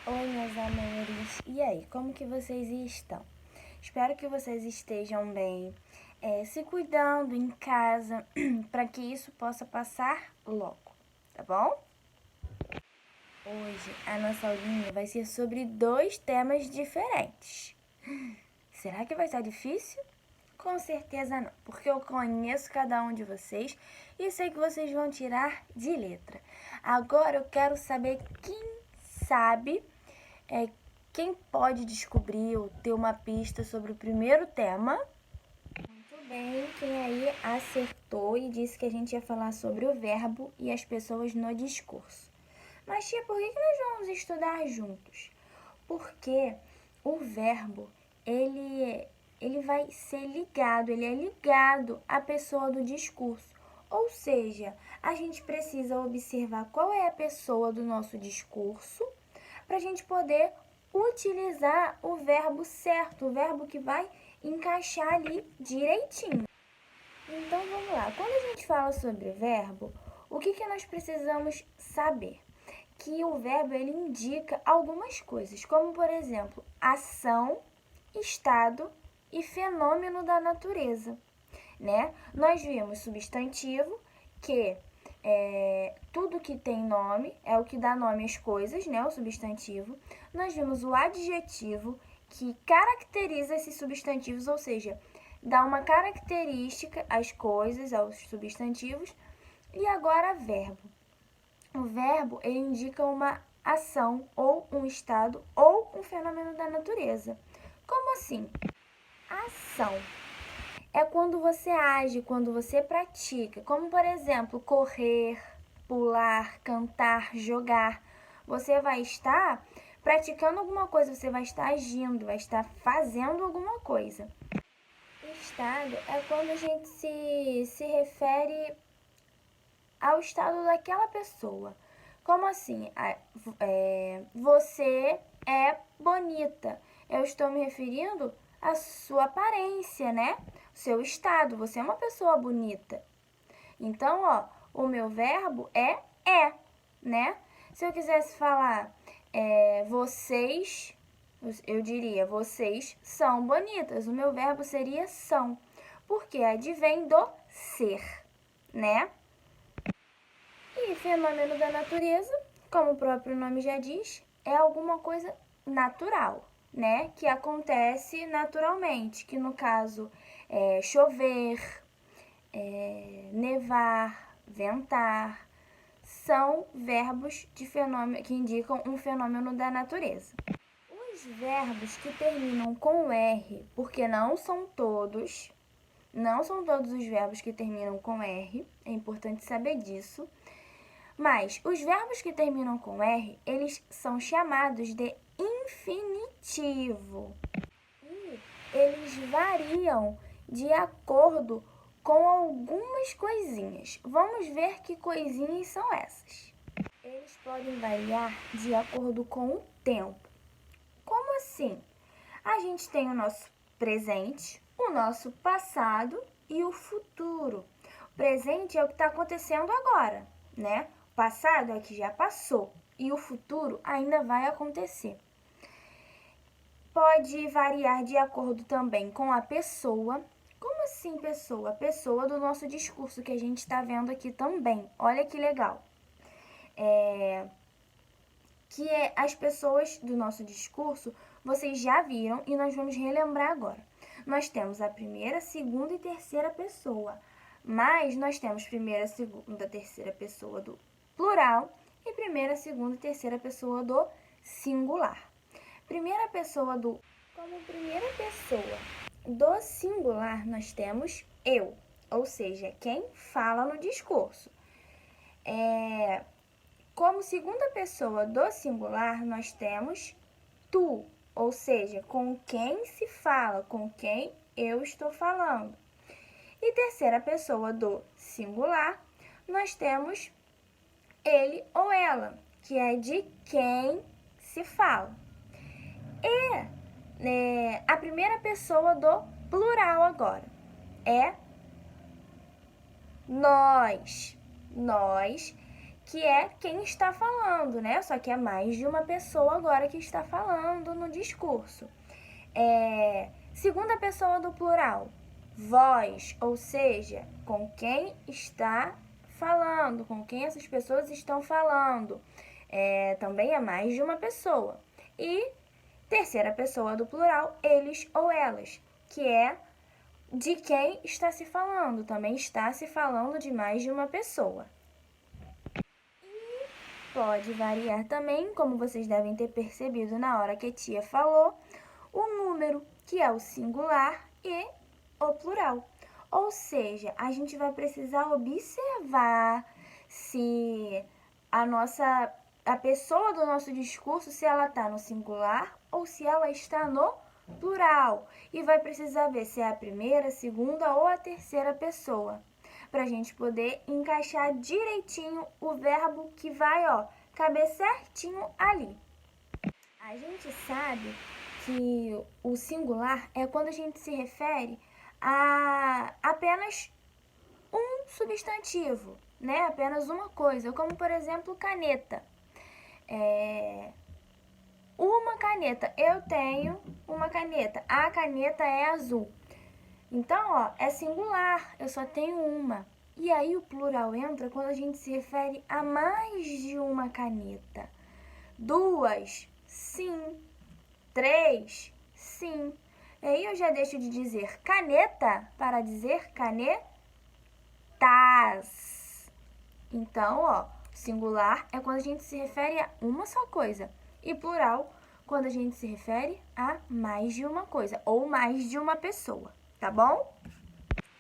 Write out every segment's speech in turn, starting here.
Oi, meus amores. E aí, como que vocês estão? Espero que vocês estejam bem, se cuidando em casa, para que isso possa passar logo, tá bom? Hoje, a nossa aulinha vai ser sobre 2 temas diferentes. Será que vai estar difícil? Com certeza não, porque eu conheço cada um de vocês e sei que vocês vão tirar de letra. Agora eu quero saber quem sabe, quem pode descobrir ou ter uma pista sobre o primeiro tema. Muito bem, quem aí acertou e disse que a gente ia falar sobre o verbo e as pessoas no discurso. Mas, tia, por que nós vamos estudar juntos? Porque o verbo, ele vai ser ligado, ele é ligado à pessoa do discurso. Ou seja, a gente precisa observar qual é a pessoa do nosso discurso para a gente poder utilizar o verbo certo, o verbo que vai encaixar ali direitinho. Então vamos lá, quando a gente fala sobre verbo, o que nós precisamos saber? Que o verbo ele indica algumas coisas, como por exemplo, ação, estado e fenômeno da natureza, né? Nós vimos substantivo, que tudo que tem nome é o que dá nome às coisas, né? O substantivo. Nós vimos o adjetivo, que caracteriza esses substantivos, ou seja, dá uma característica às coisas, aos substantivos. E agora, verbo. O verbo ele indica uma ação, ou um estado, ou um fenômeno da natureza. Como assim? Ação é quando você age, quando você pratica, como por exemplo, correr, pular, cantar, jogar. Você vai estar praticando alguma coisa, você vai estar agindo, vai estar fazendo alguma coisa. Estado é quando a gente se refere ao estado daquela pessoa. Como assim? Você é bonita. Eu estou me referindo à sua aparência, né? O seu estado. Você é uma pessoa bonita. Então, ó, o meu verbo é, né? Se eu quisesse falar vocês, eu diria vocês são bonitas. O meu verbo seria são, porque advém do ser, né? E fenômeno da natureza, como o próprio nome já diz, é alguma coisa natural, né? Que acontece naturalmente, que no caso é chover, nevar, ventar, são verbos de fenômeno, que indicam um fenômeno da natureza. Os verbos que terminam com R, porque não são todos os verbos que terminam com R, é importante saber disso. Mas os verbos que terminam com R, eles são chamados de infinitivo. E eles variam de acordo com algumas coisinhas. Vamos ver que coisinhas são essas. Eles podem variar de acordo com o tempo. Como assim? A gente tem o nosso presente, o nosso passado e o futuro. O presente é o que está acontecendo agora, né? O passado é o que já passou e o futuro ainda vai acontecer. Pode variar de acordo também com a pessoa. Como assim pessoa? A pessoa do nosso discurso que a gente está vendo aqui também. Olha que legal. As pessoas do nosso discurso, vocês já viram e nós vamos relembrar agora. Nós temos a primeira, segunda e terceira pessoa, mas nós temos primeira, segunda, terceira pessoa do plural e primeira, segunda e terceira pessoa do singular. Como primeira pessoa do singular, nós temos eu, ou seja, quem fala no discurso. Como segunda pessoa do singular, nós temos tu, ou seja, com quem se fala, com quem eu estou falando. E terceira pessoa do singular, nós temos ele ou ela, que é de quem se fala. E a primeira pessoa do plural agora é nós. Nós, que é quem está falando, né? Só que é mais de uma pessoa agora que está falando no discurso. Segunda pessoa do plural, vós, ou seja, com quem está falando, com quem essas pessoas estão falando. Também é mais de uma pessoa. E terceira pessoa do plural, eles ou elas, que é de quem está se falando. Também está se falando de mais de uma pessoa. Pode variar também, como vocês devem ter percebido na hora que a tia falou, o número, que é o singular, e o plural. Ou seja, a gente vai precisar observar se a pessoa do nosso discurso, se ela está no singular ou se ela está no plural. E vai precisar ver se é a primeira, a segunda ou a terceira pessoa, para a gente poder encaixar direitinho o verbo que vai, caber certinho ali. A gente sabe que o singular é quando a gente se refere a apenas um substantivo, né? Apenas uma coisa, como por exemplo caneta. Uma caneta, eu tenho uma caneta, a caneta é azul. Então, é singular, eu só tenho uma. E aí o plural entra quando a gente se refere a mais de uma caneta. 2, sim. 3, sim. E aí eu já deixo de dizer caneta para dizer canetas. Então, singular é quando a gente se refere a uma só coisa. E plural, quando a gente se refere a mais de uma coisa ou mais de uma pessoa. Tá bom?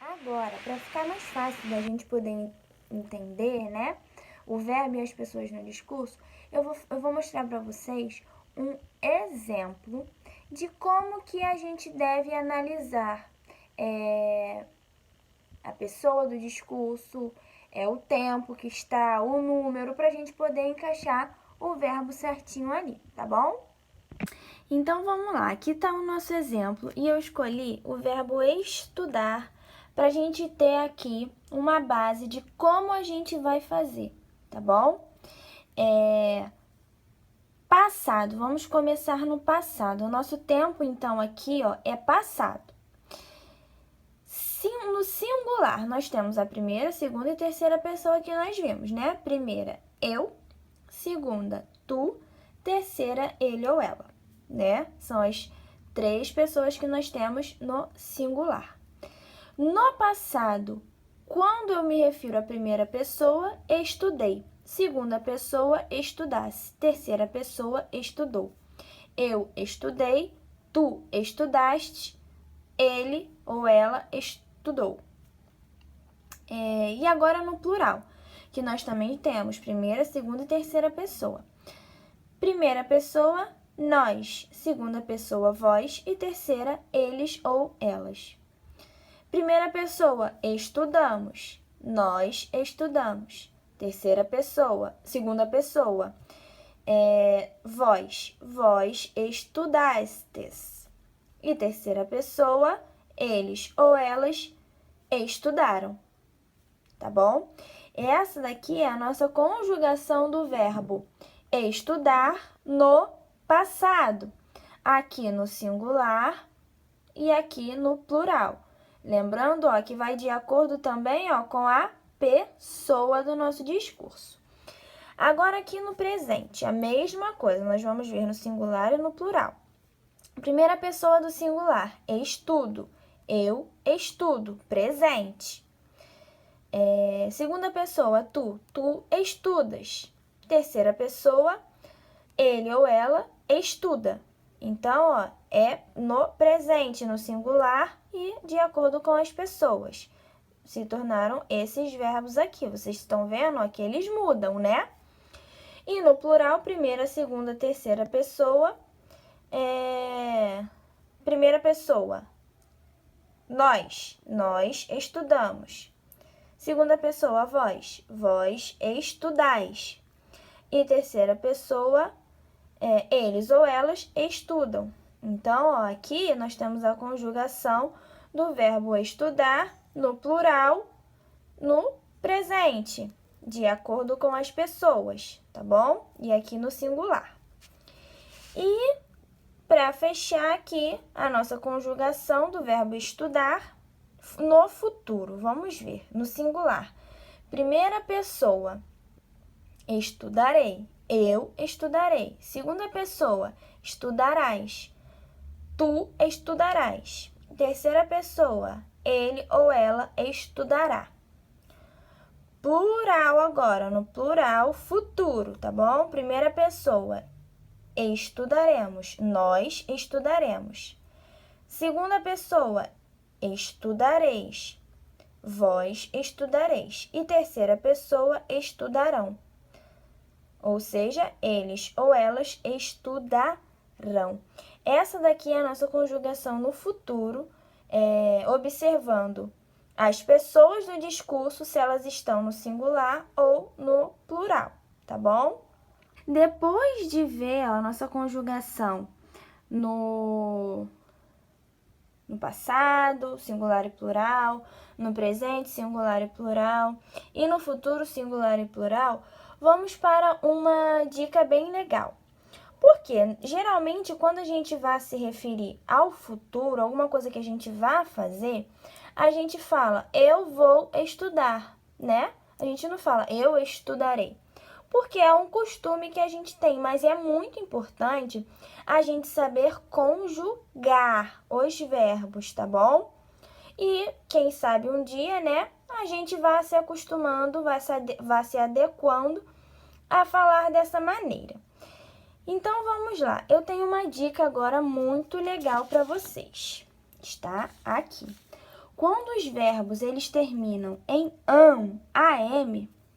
Agora, para ficar mais fácil da gente poder entender, né, o verbo e as pessoas no discurso, eu vou mostrar para vocês um exemplo de como que a gente deve analisar a pessoa do discurso, o tempo que está, o número, para a gente poder encaixar o verbo certinho ali, tá bom? Então, vamos lá. Aqui está o nosso exemplo e eu escolhi o verbo estudar para a gente ter aqui uma base de como a gente vai fazer, tá bom? Passado, vamos começar no passado. O nosso tempo, então, aqui, é passado. No singular, nós temos a primeira, segunda e terceira pessoa que nós vimos, né? Primeira, eu. Segunda, tu. Terceira, ele ou ela, né? São as 3 pessoas que nós temos no singular. No passado, quando eu me refiro à primeira pessoa, estudei. Segunda pessoa, estudasse. Terceira pessoa, estudou. Eu estudei, tu estudaste, ele ou ela estudou. E agora no plural, que nós também temos primeira, segunda e terceira pessoa. Primeira pessoa, nós. Segunda pessoa, vós. E terceira, eles ou elas. Primeira pessoa, estudamos. Nós estudamos. Terceira pessoa, segunda pessoa, vós. Vós estudastes. E terceira pessoa, eles ou elas estudaram. Tá bom? Essa daqui é a nossa conjugação do verbo estudar no passado. Aqui no singular e aqui no plural. Lembrando, que vai de acordo também, com a pessoa do nosso discurso. Agora aqui no presente, a mesma coisa, nós vamos ver no singular e no plural. Primeira pessoa do singular, estudo. Eu estudo, presente. Segunda pessoa, tu. Tu estudas. Terceira pessoa, ele ou ela estuda. Então, é no presente, no singular e de acordo com as pessoas. Se tornaram esses verbos aqui. Vocês estão vendo, que eles mudam, né? E no plural, primeira, segunda, terceira pessoa. Primeira pessoa, nós. Nós estudamos. Segunda pessoa, vós. Vós estudais. E terceira pessoa, eles ou elas estudam. Então, aqui nós temos a conjugação do verbo estudar no plural, no presente. de acordo com as pessoas, tá bom? E aqui no singular. E para fechar aqui a nossa conjugação do verbo estudar no futuro, vamos ver, no singular. Primeira pessoa, estudarei, eu estudarei. Segunda pessoa, estudarás, tu estudarás. Terceira pessoa, ele ou ela estudará. Plural agora, no plural, futuro, tá bom? Primeira pessoa, estudaremos, nós estudaremos. Segunda pessoa, estudareis, vós estudareis. E terceira pessoa, estudarão. Ou seja, eles ou elas estudarão. Essa daqui é a nossa conjugação no futuro, observando as pessoas do discurso, se elas estão no singular ou no plural, tá bom? Depois de ver a nossa conjugação no passado, singular e plural, no presente, singular e plural, e no futuro, singular e plural, vamos para uma dica bem legal. Porque, geralmente, quando a gente vai se referir ao futuro, alguma coisa que a gente vai fazer, a gente fala, eu vou estudar, né? A gente não fala, eu estudarei. Porque é um costume que a gente tem, mas é muito importante a gente saber conjugar os verbos, tá bom? E quem sabe um dia, né, a gente vai se acostumando, vai se adequando a falar dessa maneira. Então vamos lá, eu tenho uma dica agora muito legal para vocês. Está aqui. Quando os verbos eles terminam em am,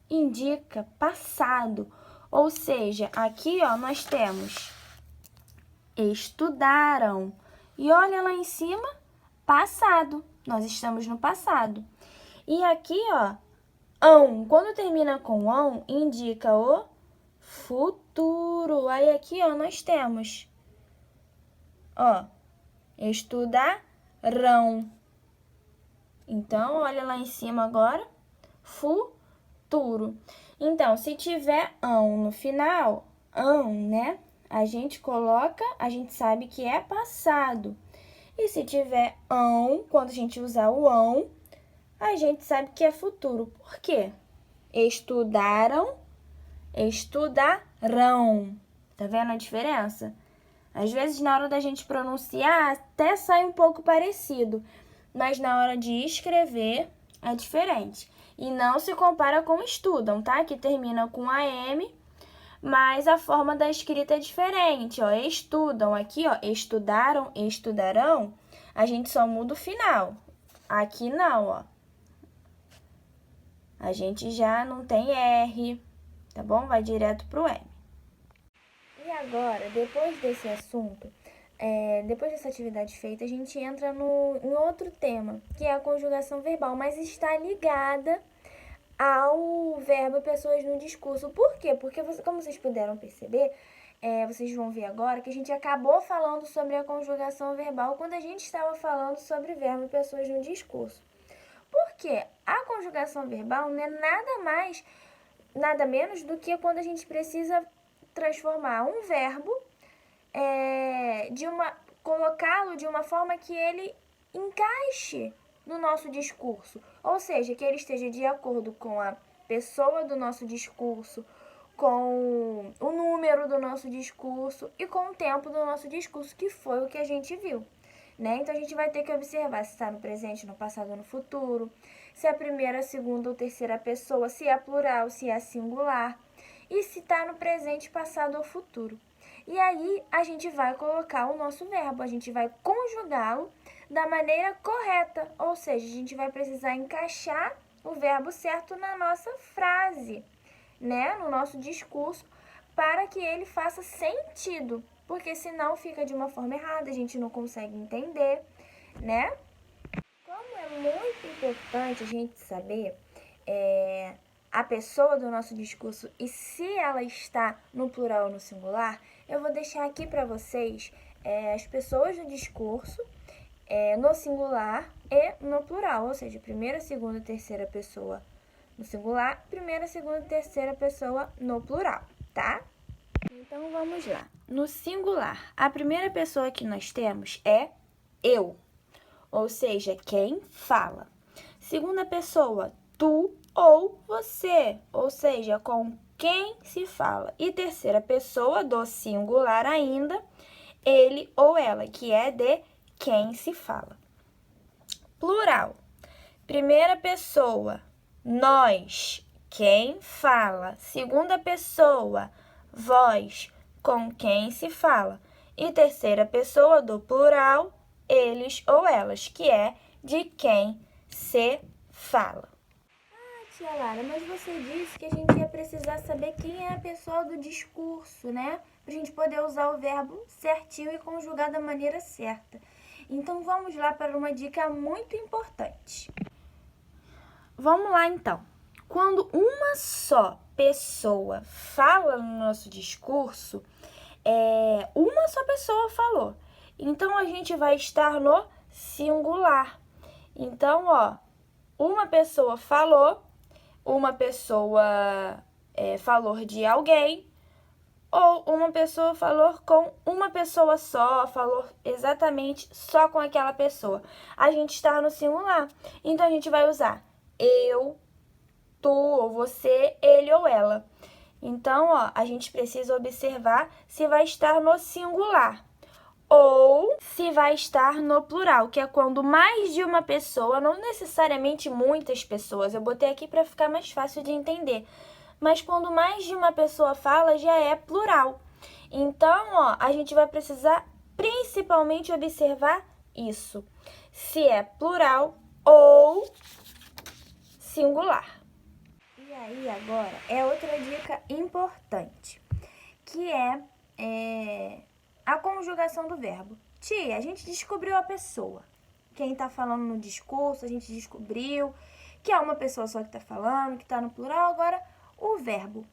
indica passado. Ou seja, aqui ó, nós temos estudaram. E olha lá em cima, passado. Nós estamos no passado. E aqui, ó, quando termina com indica o futuro. Aí aqui, ó, nós temos, ó, estudarão. Então, olha lá em cima agora, futuro. Então, se tiver no final, né? A gente coloca, a gente sabe que é passado. E se tiver quando a gente usar o a gente sabe que é futuro. Por quê? Estudaram, estudarão. Tá vendo a diferença? Às vezes, na hora da gente pronunciar, até sai um pouco parecido. Mas na hora de escrever, é diferente. E não se compara com estudam, tá? Que termina com AM, mas a forma da escrita é diferente, ó. Estudam, aqui, ó, estudaram, estudarão, a gente só muda o final. Aqui não, ó. A gente já não tem R, tá bom? Vai direto pro M. E agora, depois desse assunto, depois dessa atividade feita, a gente entra em outro tema, que é a conjugação verbal, mas está ligada ao verbo pessoas no discurso. Por quê? Porque, como vocês puderam perceber, vocês vão ver agora que a gente acabou falando sobre a conjugação verbal quando a gente estava falando sobre verbo pessoas no discurso. Porque a conjugação verbal não é nada menos do que quando a gente precisa transformar um verbo, colocá-lo de uma forma que ele encaixe no nosso discurso, ou seja, que ele esteja de acordo com a pessoa do nosso discurso, com o número do nosso discurso e com o tempo do nosso discurso, que foi o que a gente viu, né? Então, a gente vai ter que observar se está no presente, no passado ou no futuro, se é a primeira, a segunda ou terceira pessoa, se é plural, se é singular, e se está no presente, passado ou futuro. E aí, a gente vai colocar o nosso verbo, a gente vai conjugá-lo da maneira correta, ou seja, a gente vai precisar encaixar o verbo certo na nossa frase, né, no nosso discurso, para que ele faça sentido, porque senão fica de uma forma errada, a gente não consegue entender, né? Como é muito importante a gente saber a pessoa do nosso discurso e se ela está no plural ou no singular, eu vou deixar aqui para vocês as pessoas do discurso no singular e no plural, ou seja, primeira, segunda, terceira pessoa no singular, primeira, segunda e terceira pessoa no plural, tá? Então, vamos lá. No singular, a primeira pessoa que nós temos é eu, ou seja, quem fala. Segunda pessoa, tu ou você, ou seja, com quem se fala. E terceira pessoa do singular ainda, ele ou ela, que é de quem se fala. Plural. Primeira pessoa, nós, quem fala. Segunda pessoa, vós, com quem se fala. E terceira pessoa do plural, eles ou elas, que é de quem se fala. Ah, tia Lara, mas você disse que a gente ia precisar saber quem é a pessoa do discurso, né? Pra gente poder usar o verbo certinho e conjugar da maneira certa. Então, vamos lá para uma dica muito importante. Vamos lá, então. Quando uma só pessoa fala no nosso discurso, uma só pessoa falou. Então, a gente vai estar no singular. Então, uma pessoa falou, uma pessoa falou de alguém, ou uma pessoa falou com uma pessoa só, falou exatamente só com aquela pessoa. A gente está no singular. Então, a gente vai usar eu, tu ou você, ele ou ela. Então, a gente precisa observar se vai estar no singular ou se vai estar no plural, que é quando mais de uma pessoa, não necessariamente muitas pessoas, eu botei aqui para ficar mais fácil de entender, mas quando mais de uma pessoa fala, já é plural. Então, a gente vai precisar principalmente observar isso, se é plural ou singular. E aí, agora, é outra dica importante, que é a conjugação do verbo. Tia, a gente descobriu a pessoa. Quem está falando no discurso, a gente descobriu que é uma pessoa só que está falando, que está no plural. Agora, o verbo.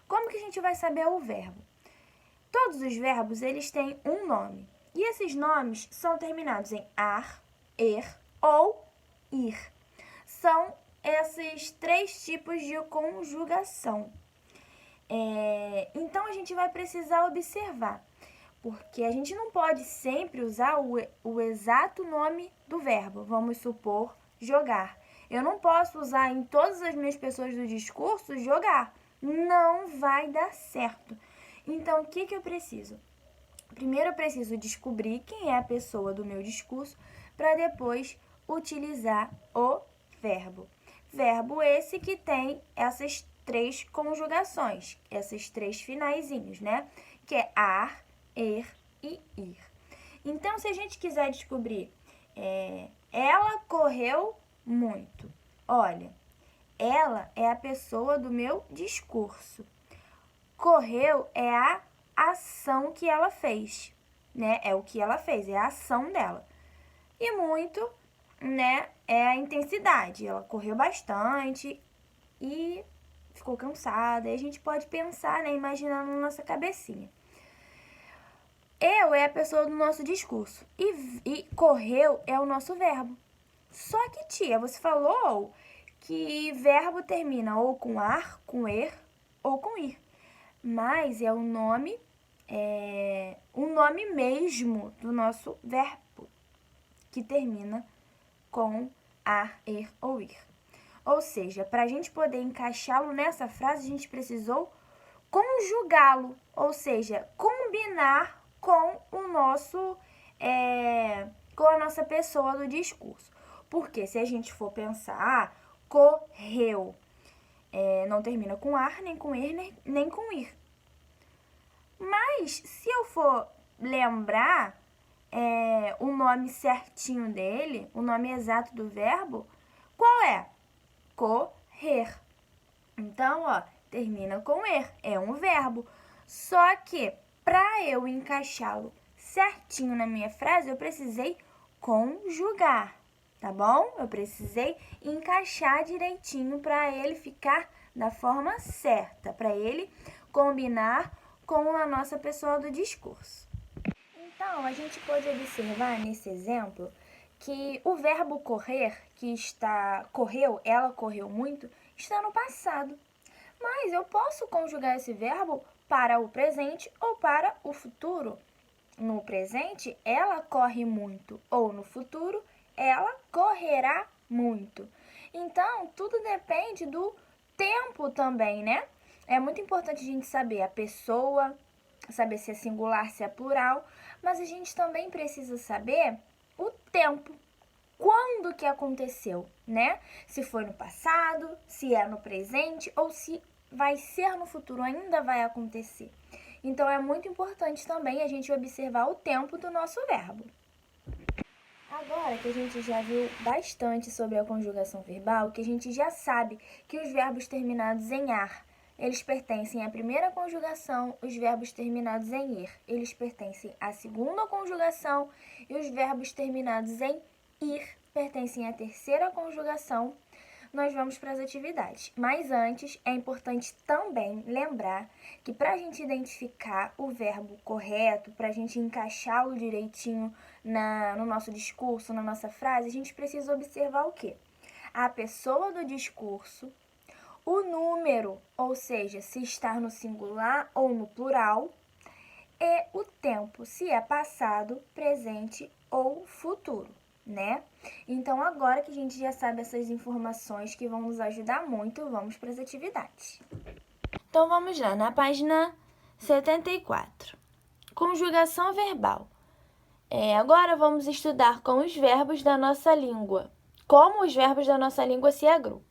Como que a gente vai saber o verbo? Todos os verbos, eles têm um nome. E esses nomes são terminados em ar, ou ir. São esses 3 tipos de conjugação. Então, a gente vai precisar observar, porque a gente não pode sempre usar o exato nome do verbo. Vamos supor, jogar. Eu não posso usar em todas as minhas pessoas do discurso jogar. Não vai dar certo. Então, o que eu preciso? Primeiro, eu preciso descobrir quem é a pessoa do meu discurso para depois utilizar o verbo. Verbo esse que tem essas 3 conjugações, esses 3 finaizinhos, né? Que é ar, e ir. Então, se a gente quiser descobrir, ela correu muito. Olha, ela é a pessoa do meu discurso. Correu é a ação que ela fez, né? É o que ela fez, é a ação dela. E muito, né, é a intensidade. Ela correu bastante e ficou cansada. E a gente pode pensar, né, imaginando na nossa cabecinha. Eu é a pessoa do nosso discurso e correu é o nosso verbo. Só que, tia, você falou que verbo termina ou com ar, com ou com ir. Mas é o nome mesmo do nosso verbo, que termina com ar, ou ir. Ou seja, para a gente poder encaixá-lo nessa frase, a gente precisou conjugá-lo, ou seja, combinar com o nosso, com a nossa pessoa do discurso. Porque se a gente for pensar, correu, não termina com ar, nem com ir, nem com ir. Mas se eu for lembrar o nome certinho dele, o nome exato do verbo, qual é? Correr. Então, termina com er, é um verbo. Só que, para eu encaixá-lo certinho na minha frase, eu precisei conjugar, tá bom? Eu precisei encaixar direitinho para ele ficar da forma certa, para ele combinar com a nossa pessoa do discurso. Então, a gente pode observar nesse exemplo que o verbo correr, correu, ela correu muito, está no passado. Mas eu posso conjugar esse verbo para o presente ou para o futuro. No presente, ela corre muito, ou no futuro, ela correrá muito. Então, tudo depende do tempo também, né? É muito importante a gente saber a pessoa, saber se é singular, se é plural, mas a gente também precisa saber o tempo. Quando que aconteceu, né? Se foi no passado, se é no presente ou se vai ser no futuro, ainda vai acontecer. Então, é muito importante também a gente observar o tempo do nosso verbo. Agora que a gente já viu bastante sobre a conjugação verbal, que a gente já sabe que os verbos terminados em ar, eles pertencem à primeira conjugação, os verbos terminados em er, eles pertencem à segunda conjugação e os verbos terminados em ir pertencem à terceira conjugação, nós vamos para as atividades. Mas antes, é importante também lembrar que para a gente identificar o verbo correto, para a gente encaixá-lo direitinho no nosso discurso, na nossa frase, a gente precisa observar o quê? A pessoa do discurso, o número, ou seja, se está no singular ou no plural, e o tempo, se é passado, presente ou futuro, né? Então, agora que a gente já sabe essas informações que vão nos ajudar muito, vamos para as atividades. Então, vamos lá, na página 74. Conjugação verbal. Agora vamos estudar com os verbos da nossa língua. Como os verbos da nossa língua se agrupam.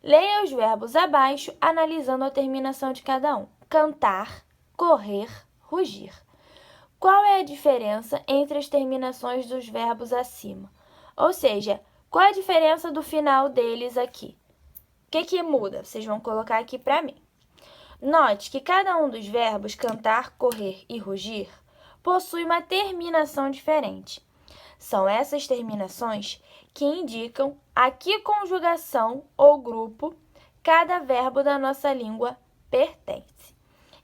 Leia os verbos abaixo, analisando a terminação de cada um. Cantar, correr, rugir. Qual é a diferença entre as terminações dos verbos acima? Ou seja, qual é a diferença do final deles aqui? O que muda? Vocês vão colocar aqui para mim. Note que cada um dos verbos cantar, correr e rugir possui uma terminação diferente. São essas terminações que indicam a que conjugação ou grupo cada verbo da nossa língua pertence.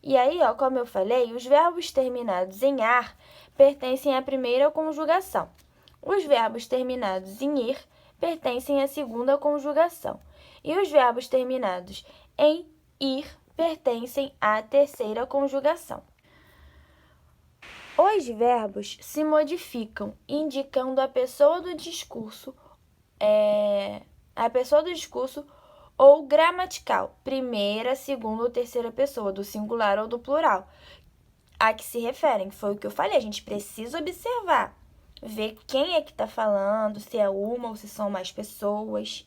E aí, como eu falei, os verbos terminados em ar pertencem à primeira conjugação. Os verbos terminados em ir pertencem à segunda conjugação. E os verbos terminados em ir pertencem à terceira conjugação. Os verbos se modificam, indicando a pessoa do discurso, ou gramatical, primeira, segunda ou terceira pessoa, do singular ou do plural, a que se referem. Foi o que eu falei, a gente precisa observar, ver quem é que está falando, se é uma ou se são mais pessoas,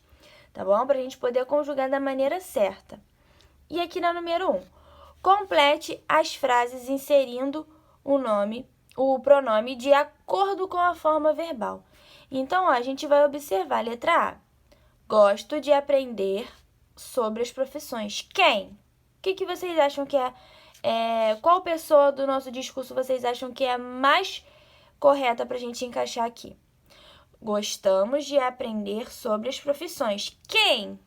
tá bom? Para a gente poder conjugar da maneira certa. E aqui na número 1, complete as frases inserindo o pronome de acordo com a forma verbal. Então, a gente vai observar a letra A. Gosto de aprender sobre as profissões. Quem? O que vocês acham que qual pessoa do nosso discurso vocês acham que é mais correta para a gente encaixar aqui? Gostamos de aprender sobre as profissões. Quem?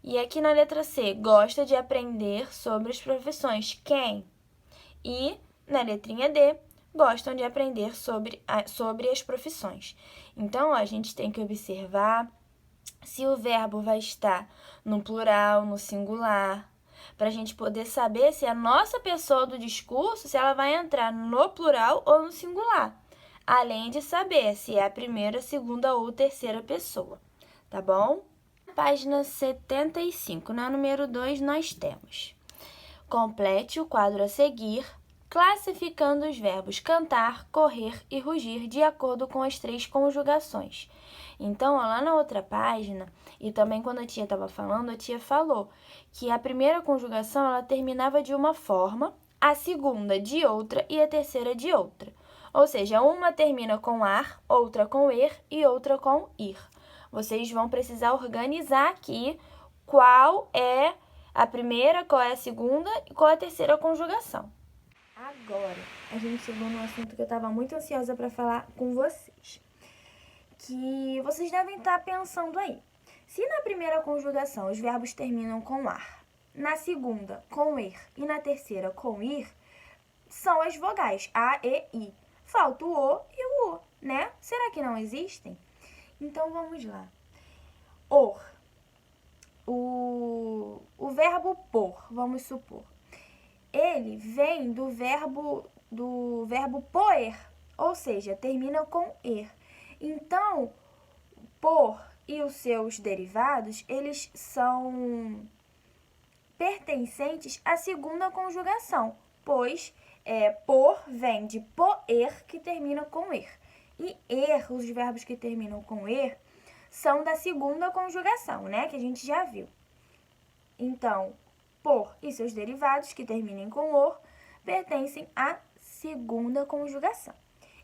E aqui na letra C, gosta de aprender sobre as profissões. Quem? E na letrinha D, gostam de aprender sobre as profissões. Então, a gente tem que observar se o verbo vai estar no plural, no singular, para a gente poder saber se a nossa pessoa do discurso, se ela vai entrar no plural ou no singular, além de saber se é a primeira, segunda ou terceira pessoa, tá bom? Página 75, na número 2, nós temos: complete o quadro a seguir, classificando os verbos cantar, correr e rugir de acordo com as 3 conjugações. Então, lá na outra página, e também quando a tia estava falando, a tia falou que a primeira conjugação ela terminava de uma forma, a segunda de outra e a terceira de outra. Ou seja, uma termina com ar, outra com er e outra com ir. Vocês vão precisar organizar aqui qual é a primeira, qual é a segunda e qual é a terceira conjugação. Agora, a gente chegou num assunto que eu estava muito ansiosa para falar com vocês. Que vocês devem estar pensando aí. Se na primeira conjugação os verbos terminam com ar, na segunda com er e na terceira com ir, são as vogais A, E, I. Falta o O e o U, né? Será que não existem? Então, vamos lá. o verbo por, vamos supor. Ele vem do verbo poer, ou seja, termina com er. Então, por e os seus derivados, eles são pertencentes à segunda conjugação, pois por vem de poer, que termina com er. E os verbos que terminam com er, são da segunda conjugação, né? Que a gente já viu. Então, por e seus derivados, que terminem com or, pertencem à segunda conjugação.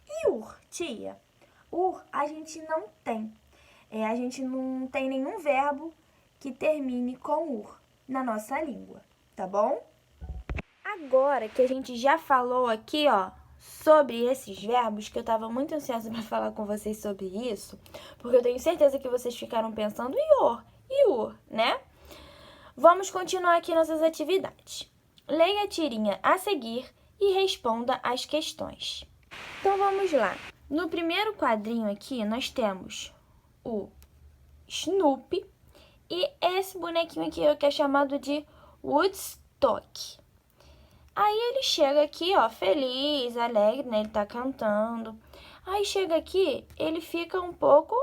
E ur, tia? Ur, a gente não tem. A gente não tem nenhum verbo que termine com ur na nossa língua, tá bom? Agora que a gente já falou aqui, ó, sobre esses verbos, que eu estava muito ansiosa para falar com vocês sobre isso, porque eu tenho certeza que vocês ficaram pensando e ur, né? Vamos continuar aqui nossas atividades. Leia a tirinha a seguir e responda as questões. Então, vamos lá. No primeiro quadrinho aqui, nós temos o Snoopy e esse bonequinho aqui que é chamado de Woodstock. Aí ele chega aqui, ó, feliz, alegre, né? Ele tá cantando. Aí chega aqui, ele fica um pouco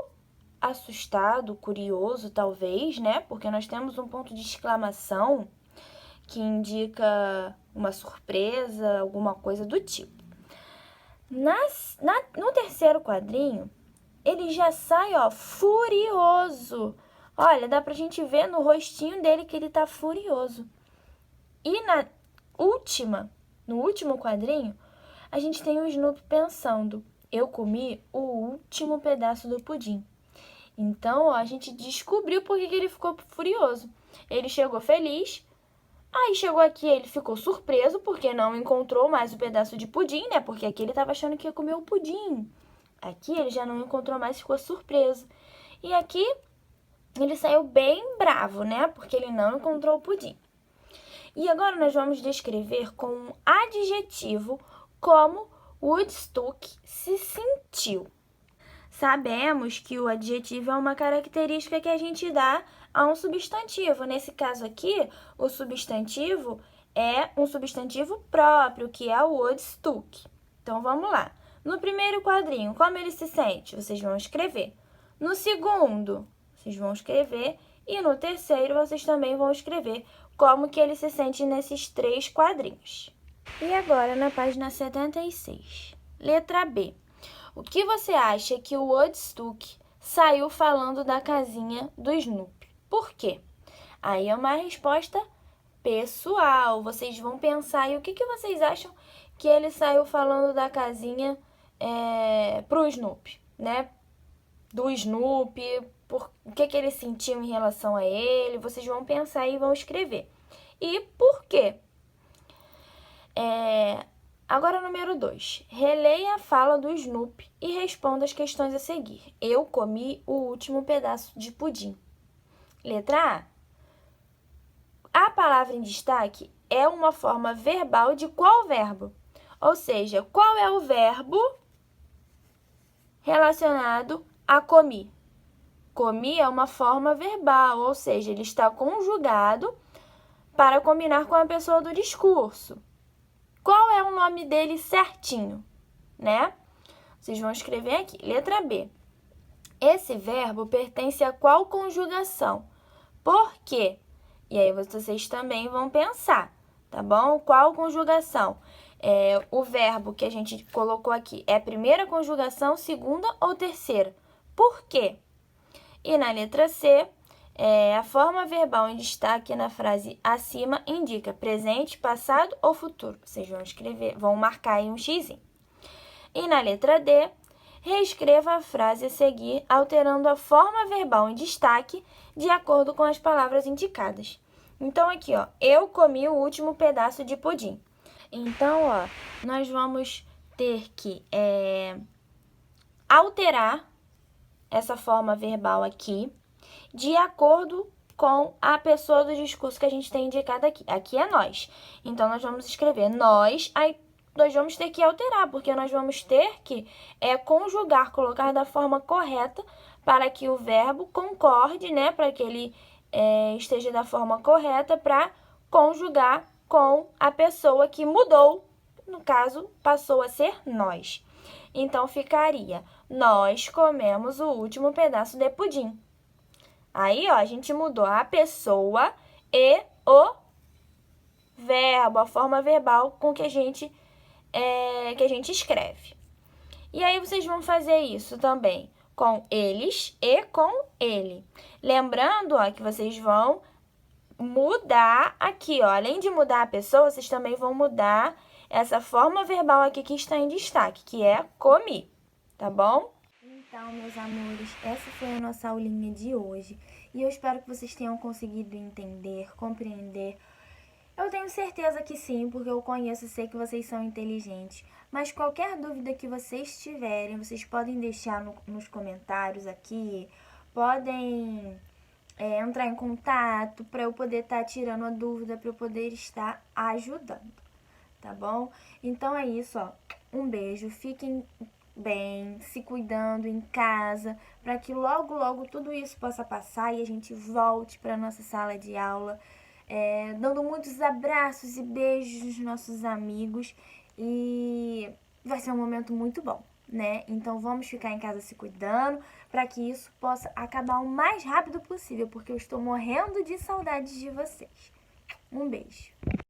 assustado, curioso, talvez, né? Porque nós temos um ponto de exclamação que indica uma surpresa, alguma coisa do tipo. No terceiro quadrinho, ele já sai, ó, furioso. Olha, dá pra gente ver no rostinho dele que ele tá furioso. E no último quadrinho, a gente tem o Snoopy pensando: eu comi o último pedaço do pudim. Então, ó, a gente descobriu por que ele ficou furioso. Ele chegou feliz, aí chegou aqui, ele ficou surpreso porque não encontrou mais o pedaço de pudim, né? Porque aqui ele estava achando que ia comer o pudim. Aqui ele já não encontrou mais, ficou surpreso. E aqui ele saiu bem bravo, né? Porque ele não encontrou o pudim. E agora nós vamos descrever com um adjetivo como Woodstock se sentiu. Sabemos que o adjetivo é uma característica que a gente dá a um substantivo. Nesse caso aqui, o substantivo é um substantivo próprio, que é o Woodstock. Então, vamos lá. No primeiro quadrinho, como ele se sente? Vocês vão escrever. No segundo, vocês vão escrever. E no terceiro, vocês também vão escrever como que ele se sente nesses 3 quadrinhos. E agora, na página 76. Letra B. O que você acha que o Woodstock saiu falando da casinha do Snoopy? Por quê? Aí é uma resposta pessoal. Vocês vão pensar aí o que vocês acham que ele saiu falando da casinha pro Snoopy, né? Do Snoopy, o que ele sentiu em relação a ele. Vocês vão pensar e vão escrever. E por quê? Agora, número 2. Releia a fala do Snoopy e responda as questões a seguir. Eu comi o último pedaço de pudim. Letra A. A palavra em destaque é uma forma verbal de qual verbo? Ou seja, qual é o verbo relacionado a comi? Comi é uma forma verbal, ou seja, ele está conjugado para combinar com a pessoa do discurso. Qual é o nome dele certinho, né? Vocês vão escrever aqui. Letra B. Esse verbo pertence a qual conjugação? Por quê? E aí vocês também vão pensar, tá bom? Qual conjugação? O verbo que a gente colocou aqui é primeira conjugação, segunda ou terceira? Por quê? E na letra C, a forma verbal em destaque na frase acima indica presente, passado ou futuro. Vocês vão escrever, vão marcar aí um xizinho. E na letra D, reescreva a frase a seguir, alterando a forma verbal em destaque de acordo com as palavras indicadas. Então, aqui, ó, eu comi o último pedaço de pudim. Então, ó, nós vamos ter que alterar essa forma verbal aqui, de acordo com a pessoa do discurso que a gente tem indicado aqui. Aqui é nós. Então, nós vamos escrever nós, aí nós vamos ter que alterar, porque nós vamos ter que conjugar, colocar da forma correta para que o verbo concorde, né? Para que ele esteja da forma correta para conjugar com a pessoa que mudou, no caso, passou a ser nós. Então, ficaria: nós comemos o último pedaço de pudim. Aí, ó, a gente mudou a pessoa e o verbo, a forma verbal com que a gente escreve. E aí, vocês vão fazer isso também com eles e com ele. Lembrando, ó, que vocês vão mudar aqui, ó. Além de mudar a pessoa, vocês também vão mudar essa forma verbal aqui que está em destaque, que é comi, tá bom? Então, meus amores, essa foi a nossa aulinha de hoje. E eu espero que vocês tenham conseguido entender, compreender. Eu tenho certeza que sim, porque eu conheço e sei que vocês são inteligentes. Mas qualquer dúvida que vocês tiverem, vocês podem deixar nos comentários aqui. Podem entrar em contato para eu poder estar tirando a dúvida, para eu poder estar ajudando, tá bom? Então é isso, ó. Um beijo, fiquem bem, se cuidando em casa, para que logo, logo tudo isso possa passar e a gente volte para nossa sala de aula, dando muitos abraços e beijos nos nossos amigos, e vai ser um momento muito bom, né? Então vamos ficar em casa se cuidando para que isso possa acabar o mais rápido possível, porque eu estou morrendo de saudades de vocês. Um beijo.